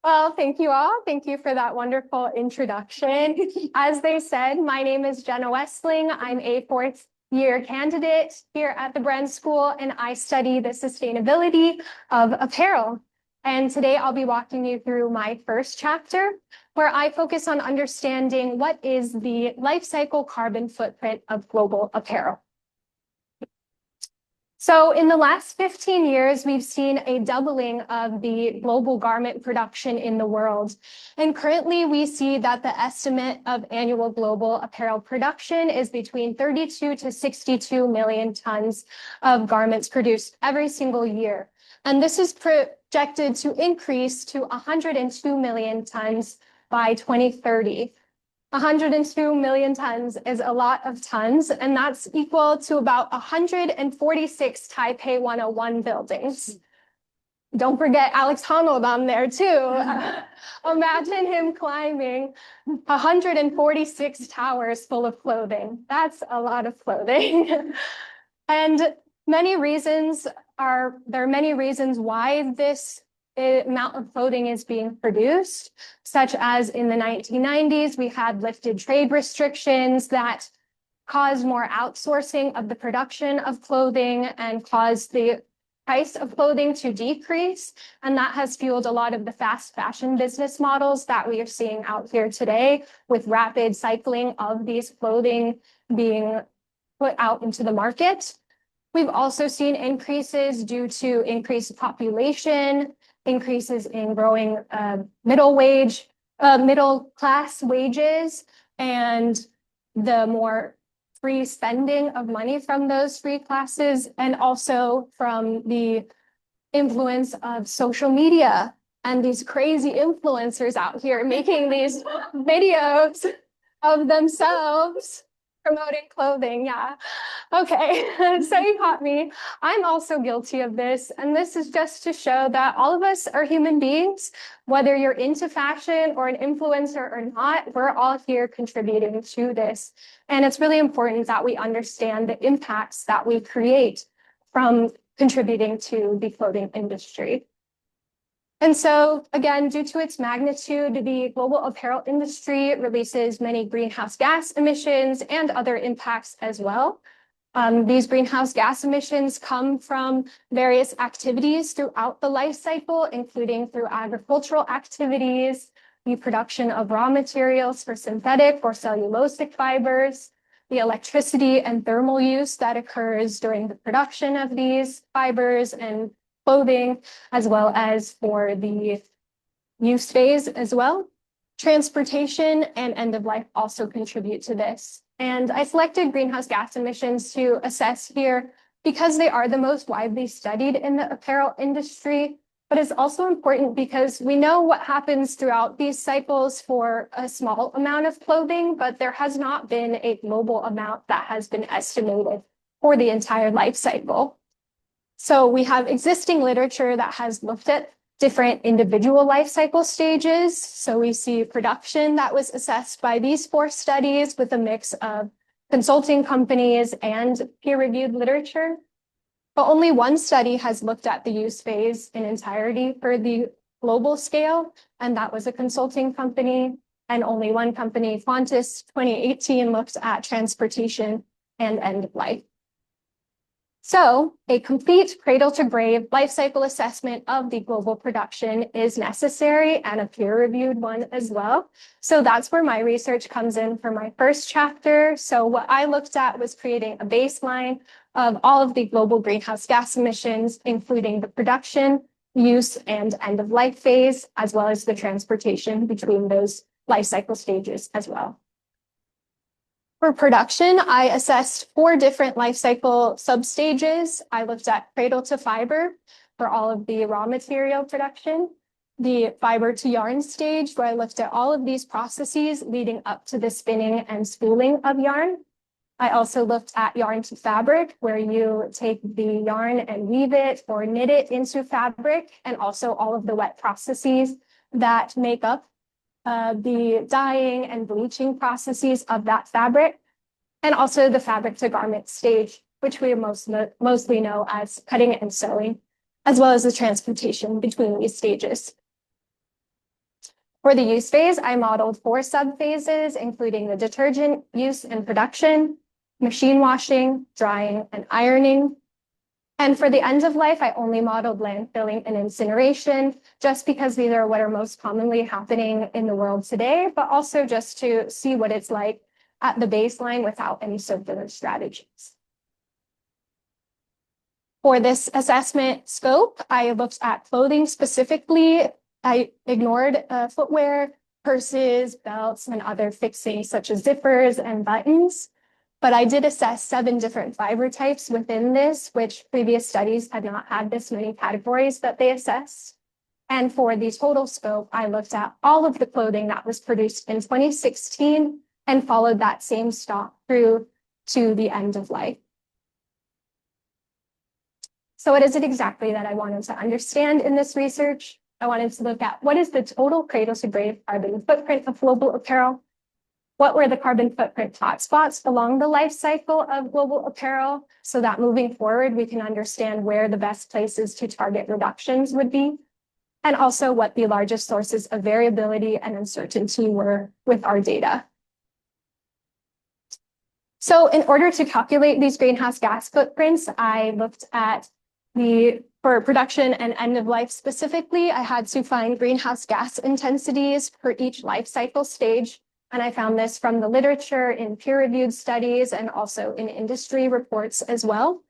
Well, thank you all. Thank you for that wonderful introduction. As they said, my name is Jaenna Wessling. I'm a fourth year candidate here at the Bren School, and I study the sustainability of apparel. And today I'll be walking you through my first chapter, where I focus on understanding what is the life cycle carbon footprint of global apparel. So in the last 15 years, we've seen a doubling of the global garment production in the world. And currently we see that the estimate of annual global apparel production is between 32 to 62 million tons of garments produced every single year. And this is projected to increase to 102 million tons by 2030. 102 million tons is a lot of tons, and that's equal to about 146 Taipei 101 buildings. Don't forget Alex Honnold on there too. Imagine him climbing 146 towers full of clothing. That's a lot of clothing. And there are many reasons why this amount of clothing is being produced, such as in the 1990s, we had lifted trade restrictions that caused more outsourcing of the production of clothing and caused the price of clothing to decrease. And that has fueled a lot of the fast fashion business models that we are seeing out here today, with rapid cycling of these clothing being put out into the market. We've also seen increases due to increased population, increases in growing middle class wages, and the more free spending of money from those free classes, and also from the influence of social media and these crazy influencers out here making these videos of themselves promoting clothing. Yeah. Okay. So you caught me. I'm also guilty of this. And this is just to show that all of us are human beings, whether you're into fashion or an influencer or not, we're all here contributing to this. And it's really important that we understand the impacts that we create from contributing to the clothing industry. And so, again, due to its magnitude, the global apparel industry releases many greenhouse gas emissions and other impacts as well. These greenhouse gas emissions come from various activities throughout the life cycle, including through agricultural activities, the production of raw materials for synthetic or cellulosic fibers, the electricity and thermal use that occurs during the production of these fibers and clothing, as well as for the use phase as well. Transportation and end of life also contribute to this. And I selected greenhouse gas emissions to assess here because they are the most widely studied in the apparel industry, but it's also important because we know what happens throughout these cycles for a small amount of clothing, but there has not been a global amount that has been estimated for the entire life cycle. So we have existing literature that has looked at different individual life cycle stages. So we see production that was assessed by these 4 studies with a mix of consulting companies and peer-reviewed literature. But only one study has looked at the use phase in entirety for the global scale, and that was a consulting company. And only one company, Fontis 2018, looked at transportation and end of life. So a complete cradle-to-grave life cycle assessment of the global production is necessary, and a peer-reviewed one as well. So that's where my research comes in for my first chapter. So what I looked at was creating a baseline of all of the global greenhouse gas emissions, including the production, use, and end-of-life phase, as well as the transportation between those life cycle stages as well. For production, I assessed 4 different life cycle substages. I looked at cradle to fiber for all of the raw material production, the fiber to yarn stage, where I looked at all of these processes leading up to the spinning and spooling of yarn. I also looked at yarn to fabric, where you take the yarn and weave it or knit it into fabric, and also all of the wet processes that make up the dyeing and bleaching processes of that fabric, and also the fabric to garment stage, which we mostly know as cutting and sewing, as well as the transportation between these stages. For the use phase, I modeled 4 subphases, including the detergent use and production, machine washing, drying, and ironing. And for the end of life, I only modeled landfilling and incineration, just because these are what are most commonly happening in the world today, but also just to see what it's like at the baseline without any circular strategies. For this assessment scope, I looked at clothing specifically. I ignored footwear, purses, belts, and other fixings such as zippers and buttons. But I did assess 7 different fiber types within this, which previous studies had not had this many categories that they assessed. And for the total scope, I looked at all of the clothing that was produced in 2016 and followed that same stock through to the end of life. So what is it exactly that I wanted to understand in this research? I wanted to look at what is the total cradle-to-grave carbon footprint of global apparel? What were the carbon footprint hotspots along the life cycle of global apparel so that moving forward, we can understand where the best places to target reductions would be, and also what the largest sources of variability and uncertainty were with our data. So in order to calculate these greenhouse gas footprints, I looked at for production and end of life specifically, I had to find greenhouse gas intensities for each life cycle stage. And I found this from the literature in peer-reviewed studies and also in industry reports as well.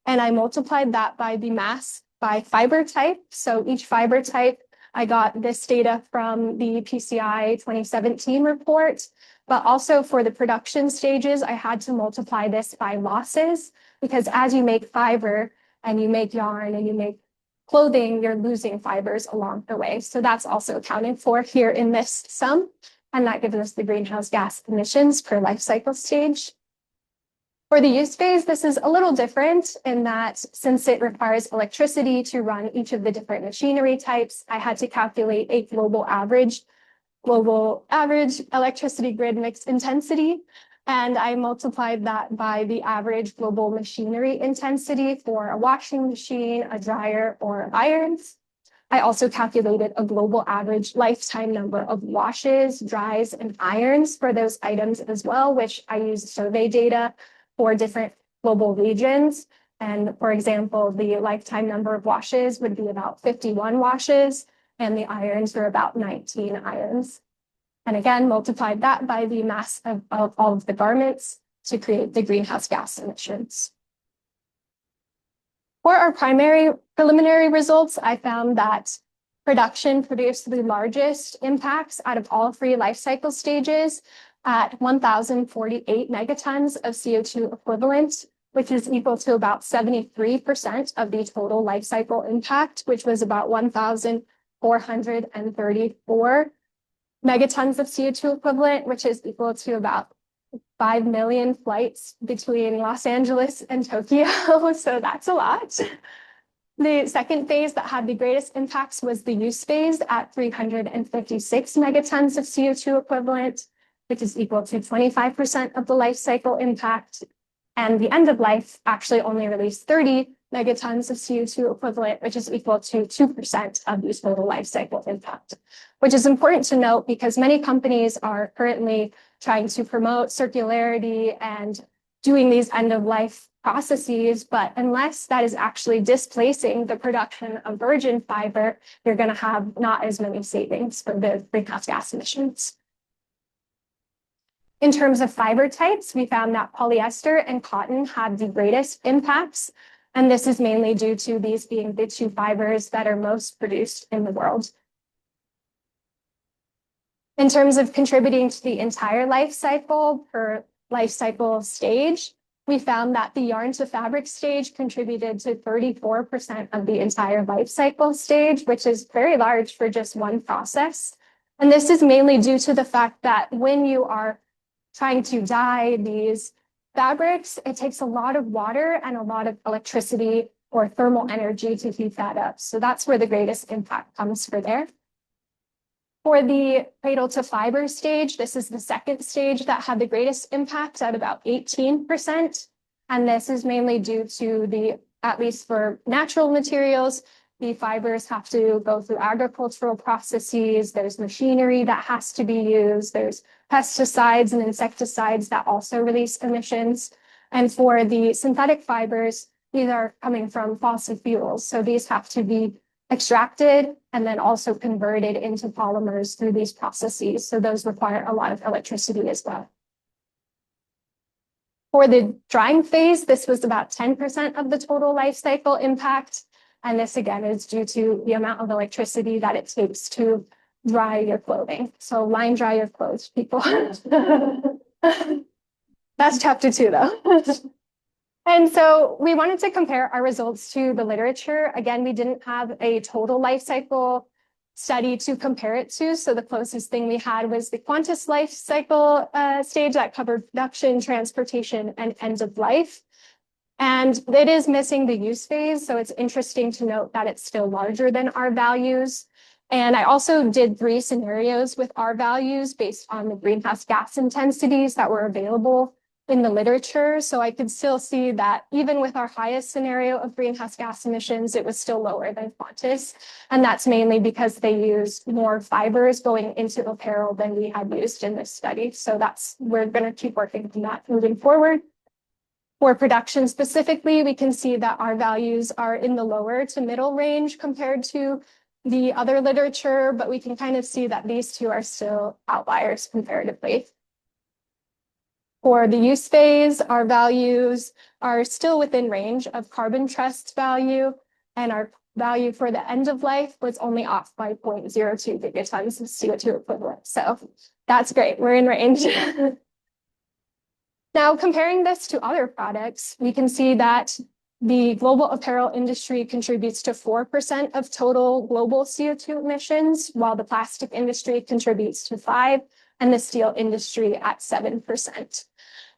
And I multiplied that by the mass by fiber type. So each fiber type, I got this data from the PCI 2017 report, but also for the production stages, I had to multiply this by losses, because as you make fiber and you make yarn and you make clothing, you're losing fibers along the way. So that's also accounted for here in this sum. And that gives us the greenhouse gas emissions per life cycle stage. For the use phase, this is a little different in that since it requires electricity to run each of the different machinery types, I had to calculate a global average electricity grid mix intensity. And I multiplied that by the average global machinery intensity for a washing machine, a dryer, or irons. I also calculated a global average lifetime number of washes, dries, and irons for those items as well, which I used survey data for different global regions. And for example, the lifetime number of washes would be about 51 washes, and the irons were about 19 irons. And again, multiplied that by the mass of all of the garments to create the greenhouse gas emissions. For our preliminary results, I found that production produced the largest impacts out of all 3 life cycle stages at 1,048 megatons of CO2 equivalent, which is equal to about 73% of the total life cycle impact, which was about 1,434 megatons of CO2 equivalent, which is equal to about 5 million flights between Los Angeles and Tokyo. So that's a lot. The second phase that had the greatest impacts was the use phase at 356 megatons of CO2 equivalent, which is equal to 25% of the life cycle impact. And the end of life actually only released 30 megatons of CO2 equivalent, which is equal to 2% of the total life cycle impact, which is important to note because many companies are currently trying to promote circularity and doing these end of life processes, but unless that is actually displacing the production of virgin fiber, you're going to have not as many savings for the greenhouse gas emissions. In terms of fiber types, we found that polyester and cotton had the greatest impacts, and this is mainly due to these being the 2 fibers that are most produced in the world. In terms of contributing to the entire life cycle per life cycle stage, we found that the yarn to fabric stage contributed to 34% of the entire life cycle stage, which is very large for just one process. And this is mainly due to the fact that when you are trying to dye these fabrics, it takes a lot of water and a lot of electricity or thermal energy to heat that up. So that's where the greatest impact comes for there. For the cradle to fiber stage, this is the second stage that had the greatest impact at about 18%. And this is mainly due to at least for natural materials, the fibers have to go through agricultural processes. There's machinery that has to be used. There's pesticides and insecticides that also release emissions. And for the synthetic fibers, these are coming from fossil fuels. So these have to be extracted and then also converted into polymers through these processes. So those require a lot of electricity as well. For the drying phase, this was about 10% of the total life cycle impact. And this, again, is due to the amount of electricity that it takes to dry your clothing. So line dry your clothes, people. That's chapter 2, though. And so we wanted to compare our results to the literature. Again, we didn't have a total life cycle study to compare it to. So the closest thing we had was the Qantas life cycle stage that covered production, transportation, and end of life. And it is missing the use phase. So it's interesting to note that it's still larger than our values. And I also did 3 scenarios with our values based on the greenhouse gas intensities that were available in the literature. So I could still see that even with our highest scenario of greenhouse gas emissions, it was still lower than Qantas. And that's mainly because they used more fibers going into apparel than we had used in this study. So we're going to keep working on that moving forward. For production specifically, we can see that our values are in the lower to middle range compared to the other literature, but we can kind of see that these two are still outliers comparatively. For the use phase, our values are still within range of Carbon Trust's value, and our value for the end of life was only off by 0.02 gigatons of CO2 equivalent. So that's great, we're in range. Now, comparing this to other products, we can see that the global apparel industry contributes to 4% of total global CO2 emissions, while the plastic industry contributes to 5%, and the steel industry at 7%.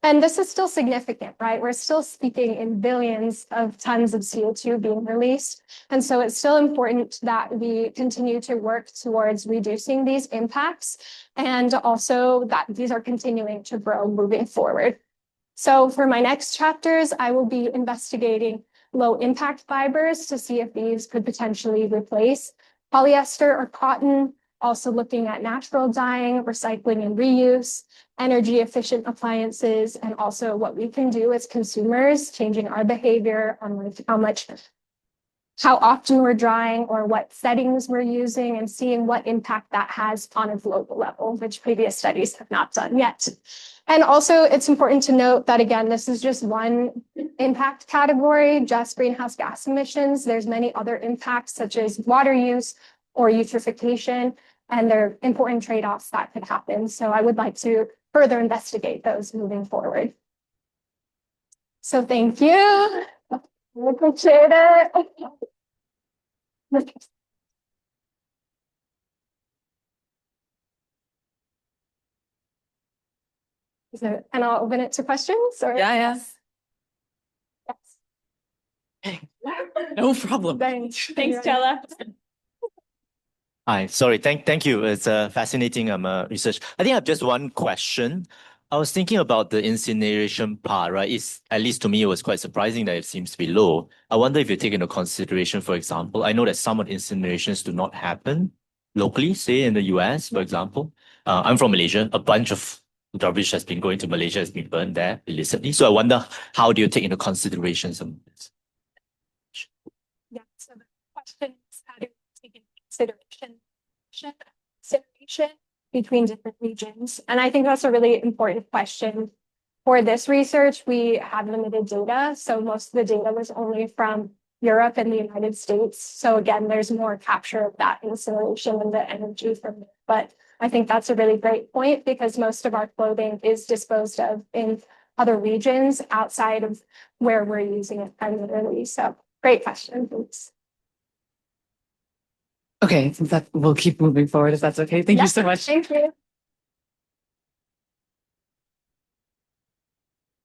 And this is still significant, right? We're still speaking in billions of tons of CO2 being released. And so it's still important that we continue to work towards reducing these impacts, and also that these are continuing to grow moving forward. So for my next chapters, I will be investigating low impact fibers to see if these could potentially replace polyester or cotton, also looking at natural dyeing, recycling and reuse, energy efficient appliances, and also what we can do as consumers, changing our behavior on how often we're drying or what settings we're using, and seeing what impact that has on a global level, which previous studies have not done yet. And also, it's important to note that, again, this is just one impact category, just greenhouse gas emissions. There's many other impacts, such as water use or eutrophication, and there are important trade-offs that could happen. So I would like to further investigate those moving forward. So thank you. I appreciate it. And I'll open it to questions. Or Yeah. Yes. No problem. Thanks, Stella. Hi, sorry, thank you. It's fascinating research. I think I have just one question. I was thinking about the incineration part, right? At least to me, it was quite surprising that it seems to be low. I wonder if you take into consideration, for example, I know that some of the incinerations do not happen locally, say in the US, for example. I'm from Malaysia. A bunch of rubbish has been going to Malaysia, has been burned there illicitly. So I wonder, how do you take into consideration some of this? Yeah, so the question is, how do we take into consideration between different regions? And I think that's a really important question. For this research, we have limited data. So most of the data was only from Europe and the United States. So again, there's more capture of that incineration and the energy from it. But I think that's a really great point, because most of our clothing is disposed of in other regions outside of where we're using it primarily. So great question. Thanks. Okay, so we'll keep moving forward if that's okay. Thank you so much. Thank you.